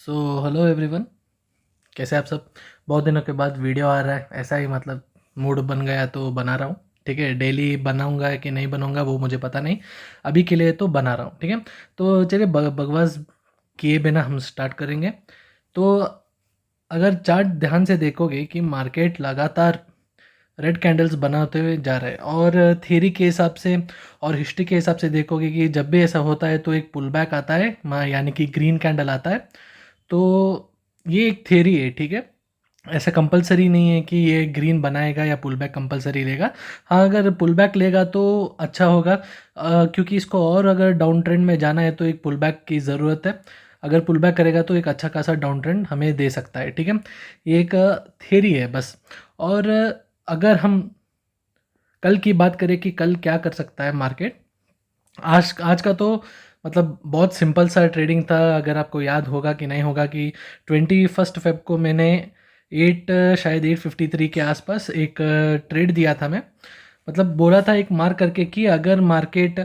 So hello everyone, कैसे आप सब। बहुत दिनों के बाद वीडियो आ रहा है, ऐसा ही मतलब मूड बन गया तो बना रहा हूँ। ठीक है, डेली बनाऊंगा कि नहीं बनाऊंगा वो मुझे पता नहीं, अभी के लिए तो बना रहा हूँ। ठीक है, तो चलिए बकवास किए बिना हम स्टार्ट करेंगे। तो अगर चार्ट ध्यान से देखोगे कि मार्केट लगातार रेड कैंडल्स बनाते हुए जा रहे हैं, और थ्योरी के हिसाब से और हिस्ट्री के हिसाब से देखोगे कि जब भी ऐसा होता है तो एक पुल बैक आता है, यानी कि ग्रीन कैंडल आता है। तो ये एक थ्योरी है, ठीक है। ऐसा कंपलसरी नहीं है कि ये ग्रीन बनाएगा या पुल बैक कंपलसरी लेगा। हाँ, अगर पुल बैक लेगा तो अच्छा होगा, क्योंकि इसको और अगर डाउन ट्रेंड में जाना है तो एक पुल बैक की ज़रूरत है। अगर पुल बैक करेगा तो एक अच्छा खासा डाउन ट्रेंड हमें दे सकता है। ठीक है, ये एक थ्योरी है बस। और अगर हम कल की बात करें कि कल क्या कर सकता है मार्केट, आज आज का तो मतलब बहुत सिंपल सा ट्रेडिंग था। अगर आपको याद होगा कि नहीं होगा कि 21 फेब को मैंने शायद 853 के आसपास एक ट्रेड दिया था मैं। मतलब बोला था एक मार्क करके कि अगर मार्केट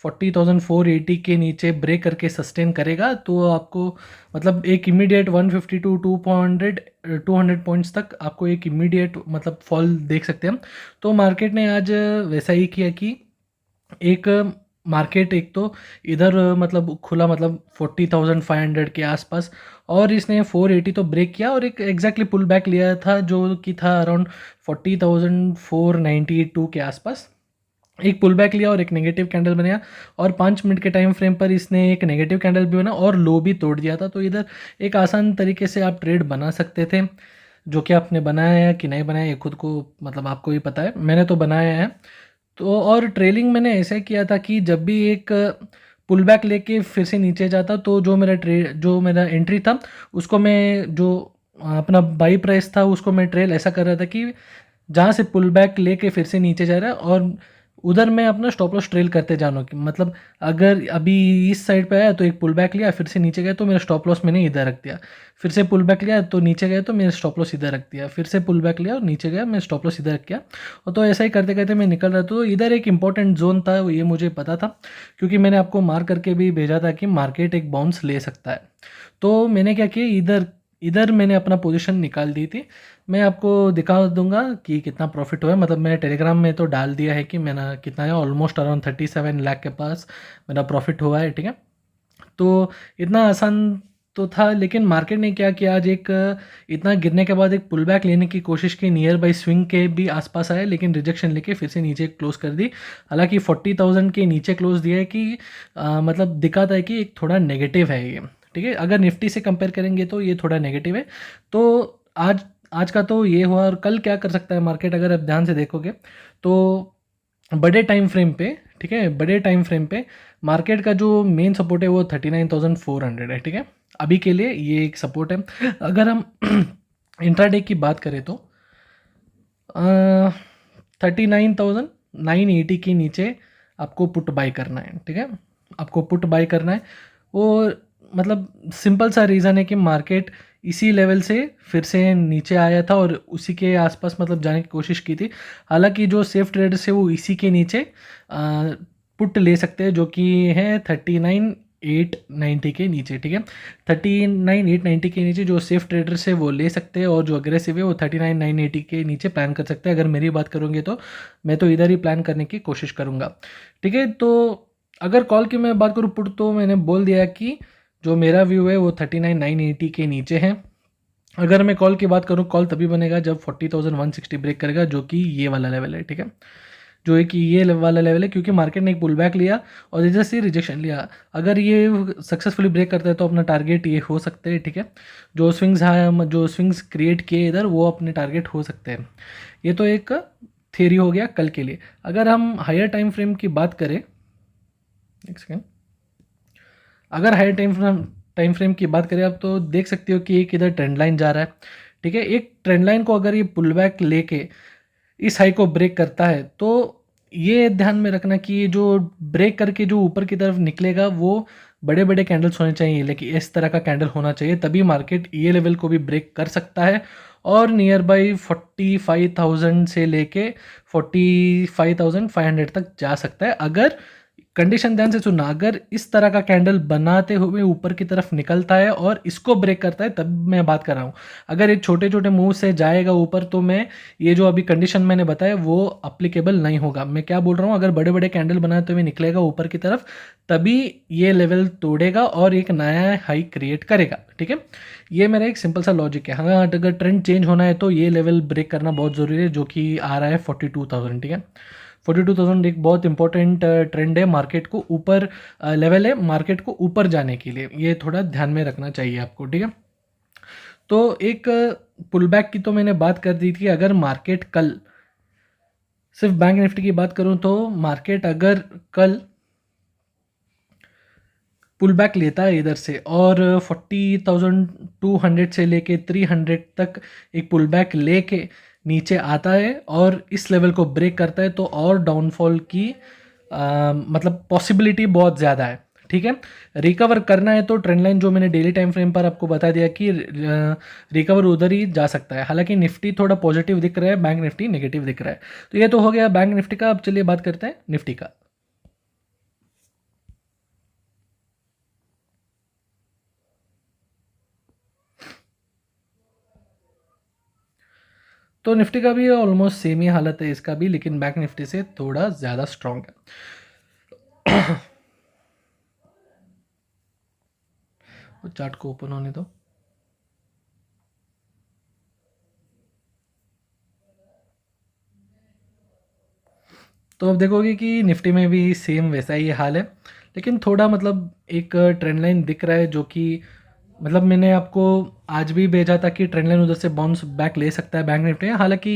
40,480 के नीचे ब्रेक करके सस्टेन करेगा तो आपको मतलब एक इमीडिएट 150 टू 200 पॉइंट्स तक आपको एक इमीडिएट मतलब फॉल देख सकते हैं हम। तो मार्केट ने आज वैसा ही किया कि एक मार्केट एक तो इधर मतलब खुला मतलब 40,500 के आसपास, और इसने 480 तो ब्रेक किया और एक एग्जैक्टली पुल बैक लिया था जो कि था अराउंड 40,492 के आसपास। एक पुल बैक लिया और एक नेगेटिव कैंडल बनाया, और 5 मिनट के टाइम फ्रेम पर इसने एक नेगेटिव कैंडल भी बना और लो भी तोड़ दिया था। तो इधर एक आसान तरीके से आप ट्रेड बना सकते थे, जो कि आपने बनाया है कि नहीं बनाया ये खुद को मतलब आपको ही पता है। मैंने तो बनाया है। तो और ट्रेलिंग मैंने ऐसे किया था कि जब भी एक पुल बैक लेके फिर से नीचे जाता तो जो मेरा एंट्री था उसको मैं जो अपना बाई प्राइस था उसको मैं ट्रेल ऐसा कर रहा था कि जहाँ से पुल बैक लेके फिर से नीचे जा रहा है और उधर मैं अपना स्टॉप लॉस ट्रेल करते जाना कि मतलब अगर अभी इस साइड पे आया तो एक पुल बैक लिया फिर से नीचे गया तो मेरा स्टॉप लॉस मैंने इधर रख दिया। फिर से पुल बैक लिया तो नीचे गया तो मेरा स्टॉप लॉस इधर रख दिया। फिर से पुल बैक लिया और नीचे गया मैं स्टॉप लॉस इधर रख दिया। और तो ऐसा ही करते करते मैं निकल रहा था। तो इधर एक इंपॉर्टेंट जोन था, ये मुझे पता था क्योंकि मैंने आपको मार्क करके भी भेजा था कि मार्केट एक बाउंस ले सकता है। तो मैंने क्या किया, इधर इधर मैंने अपना पोजीशन निकाल दी थी। मैं आपको दिखा दूंगा कि कितना प्रॉफिट हुआ है। मतलब मैंने टेलीग्राम में तो डाल दिया है कि मैंने कितना है, ऑलमोस्ट अराउंड 37 लाख के पास मेरा प्रॉफिट हुआ है। ठीक है, तो इतना आसान तो था, लेकिन मार्केट ने क्या किया आज, एक इतना गिरने के बाद एक पुल बैक लेने की कोशिश की, नियर बाई स्विंग के भी आसपास आए लेकिन रिजेक्शन लेके फिर से नीचे क्लोज कर दी। हालांकि 40,000 के नीचे क्लोज दिया है कि मतलब दिखाता है कि एक थोड़ा नेगेटिव है ये। ठीक है, अगर निफ्टी से कंपेयर करेंगे तो ये थोड़ा नेगेटिव है। तो आज आज का तो ये हुआ। और कल क्या कर सकता है मार्केट, अगर आप ध्यान से देखोगे तो बड़े टाइम फ्रेम पे, ठीक है, बड़े टाइम फ्रेम पे मार्केट का जो मेन सपोर्ट है वो 39,400 है। ठीक है, अभी के लिए ये एक सपोर्ट है। अगर हम इंट्राडे की बात करें तो 39,980 के नीचे आपको पुट बाय करना है। ठीक है, आपको पुट बाय करना है। वो मतलब सिंपल सा रीज़न है कि मार्केट इसी लेवल से फिर से नीचे आया था और उसी के आसपास मतलब जाने की कोशिश की थी। हालांकि जो सेफ ट्रेडर्स है वो इसी के नीचे पुट ले सकते हैं, जो कि है 39,890 के नीचे। ठीक है, 39,890 के नीचे जो सेफ ट्रेडर्स है वो ले सकते हैं, और जो अग्रेसिव है वो 39,980 के नीचे प्लान कर सकते हैं। अगर मेरी बात करोगे तो मैं तो इधर ही प्लान करने की कोशिश करूँगा। ठीक है, तो अगर कॉल की मैं बात करूँ पुट, तो मैंने बोल दिया कि जो मेरा व्यू है वो 39,980 के नीचे है। अगर मैं कॉल की बात करूँ, कॉल तभी बनेगा जब 40,160 ब्रेक करेगा, जो कि ये वाला लेवल है। ठीक है, जो है कि ये वाला लेवल है, क्योंकि मार्केट ने एक पुल बैक लिया और इधर से रिजेक्शन लिया। अगर ये सक्सेसफुली ब्रेक करता है तो अपना टारगेट ये हो सकते हैं। ठीक है, जो स्विंग्स क्रिएट किए इधर वो अपने टारगेट हो सकते हैं। ये तो एक थियरी हो गया कल के लिए। अगर हम हायर टाइम फ्रेम की बात करें, एक सेकेंड, अगर हायर टाइम फ्रेम की बात करें आप तो देख सकते हो कि एक इधर ट्रेंड लाइन जा रहा है। ठीक है, एक ट्रेंड लाइन को अगर ये पुल बैक लेके इस हाई को ब्रेक करता है तो ये ध्यान में रखना कि ये जो ब्रेक करके जो ऊपर की तरफ निकलेगा वो बड़े बड़े कैंडल्स होने चाहिए, लेकिन इस तरह का कैंडल होना चाहिए, तभी मार्केट ये लेवल को भी ब्रेक कर सकता है और नियर बाई 45,000 से लेके 45,500 तक जा सकता है, अगर कंडीशन ध्यान से सुनना, अगर इस तरह का कैंडल बनाते हुए ऊपर की तरफ निकलता है और इसको ब्रेक करता है, तब मैं बात कर रहा हूँ। अगर ये छोटे छोटे मूव से जाएगा ऊपर, तो मैं ये जो अभी कंडीशन मैंने बताया वो अप्लीकेबल नहीं होगा। मैं क्या बोल रहा हूँ, अगर बड़े बड़े कैंडल बनाते हुए निकलेगा ऊपर की तरफ, तभी ये लेवल तोड़ेगा और एक नया हाई क्रिएट करेगा। ठीक है, ये मेरा एक सिंपल सा लॉजिक है। हाँ, अगर ट्रेंड चेंज होना है तो ये लेवल ब्रेक करना बहुत ज़रूरी है, जो कि आ रहा है 42,000। ठीक है, 42,000 एक बहुत इंपॉर्टेंट ट्रेंड है, मार्केट को ऊपर लेवल है, मार्केट को ऊपर जाने के लिए। ये थोड़ा ध्यान में रखना चाहिए आपको। ठीक है, तो एक पुल बैक की तो मैंने बात कर दी थी। अगर मार्केट कल, सिर्फ बैंक निफ्टी की बात करूं तो मार्केट अगर कल पुल बैक लेता है इधर से और 40,200 से लेके 300 तक एक पुल बैक लेके नीचे आता है और इस लेवल को ब्रेक करता है, तो और डाउनफॉल की मतलब पॉसिबिलिटी बहुत ज़्यादा है। ठीक है, रिकवर करना है तो ट्रेंड लाइन जो मैंने डेली टाइम फ्रेम पर आपको बता दिया कि रिकवर उधर ही जा सकता है। हालांकि निफ्टी थोड़ा पॉजिटिव दिख रहा है, बैंक निफ्टी नेगेटिव दिख रहा है। तो ये तो हो गया बैंक निफ्टी का। अब चलिए बात करते हैं निफ्टी का। तो निफ्टी का भी ऑलमोस्ट सेम ही हालत है इसका भी, लेकिन बैंक निफ्टी से थोड़ा ज़्यादा स्ट्रॉन्ग है। वो चार्ट को ओपन होने दो। तो अब देखोगे कि निफ्टी में भी सेम वैसा ही हाल है, लेकिन थोड़ा मतलब एक ट्रेंड लाइन दिख रहा है, जो कि मतलब मैंने आपको आज भी भेजा था कि ट्रेंड लाइन उधर से बाउंस बैक ले सकता है बैंक निफ्टी। हालांकि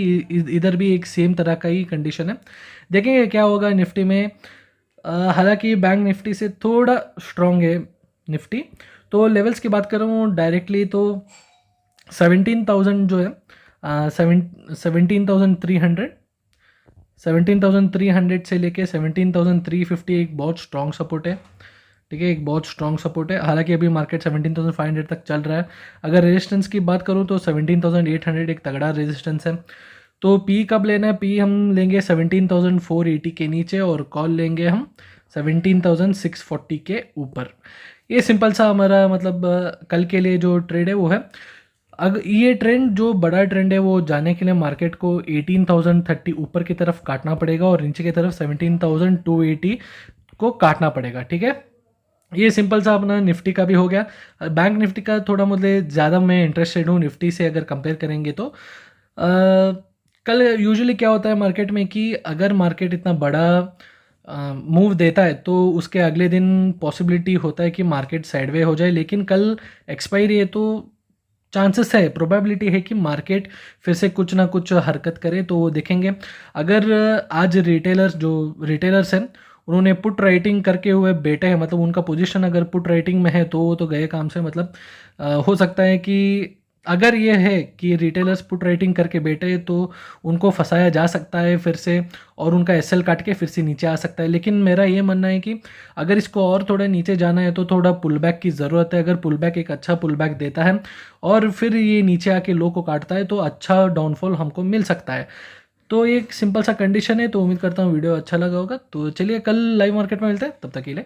इधर भी एक सेम तरह का ही कंडीशन है, देखेंगे क्या होगा निफ्टी में। हालांकि बैंक निफ्टी से थोड़ा स्ट्रॉन्ग है निफ्टी। तो लेवल्स की बात करूँ डायरेक्टली तो 17,000 जो है, 17,300 17,300 से लेके 17,350 एक बहुत स्ट्रॉन्ग सपोर्ट है। ठीक है, एक बहुत स्ट्रॉन्ग सपोर्ट है। हालांकि अभी मार्केट 17,500 तक चल रहा है। अगर रेजिस्टेंस की बात करूं तो 17,800 एक तगड़ा रेजिस्टेंस है। तो पी कब लेना है, पी हम लेंगे 17,480 के नीचे और कॉल लेंगे हम 17,640 के ऊपर। ये सिंपल सा हमारा मतलब कल के लिए जो ट्रेड है वो है। अगर ये ट्रेंड जो बड़ा ट्रेंड है वो जाने के लिए मार्केट को 18,030 ऊपर की तरफ काटना पड़ेगा और नीचे की तरफ 17,280 को काटना पड़ेगा। ठीक है, ये सिंपल सा अपना निफ्टी का भी हो गया। बैंक निफ्टी का थोड़ा मतलब ज़्यादा मैं इंटरेस्टेड हूँ निफ्टी से अगर कंपेयर करेंगे तो। कल यूजुअली क्या होता है मार्केट में कि अगर मार्केट इतना बड़ा मूव देता है तो उसके अगले दिन पॉसिबिलिटी होता है कि मार्केट साइडवे हो जाए, लेकिन कल एक्सपायरी है तो चांसेस है, प्रोबेबिलिटी है कि मार्केट फिर से कुछ ना कुछ हरकत करे। तो वो देखेंगे। अगर आज रिटेलर्स हैं उन्होंने पुट राइटिंग करके हुए बैठे हैं, मतलब उनका पोजीशन अगर पुट राइटिंग में है तो वो तो गए काम से। मतलब हो सकता है कि अगर ये है कि रिटेलर्स पुट राइटिंग करके बैठे हैं तो उनको फंसाया जा सकता है फिर से, और उनका एसएल काट के फिर से नीचे आ सकता है। लेकिन मेरा ये मानना है कि अगर इसको और थोड़ा नीचे जाना है तो थोड़ा पुल बैक की ज़रूरत है। अगर पुल बैक एक अच्छा पुल बैक देता है और फिर ये नीचे आके लो को काटता है तो अच्छा डाउनफॉल हमको मिल सकता है। तो एक सिंपल सा कंडीशन है। तो उम्मीद करता हूँ वीडियो अच्छा लगा होगा। तो चलिए कल लाइव मार्केट में मिलते हैं, तब तक के लिए।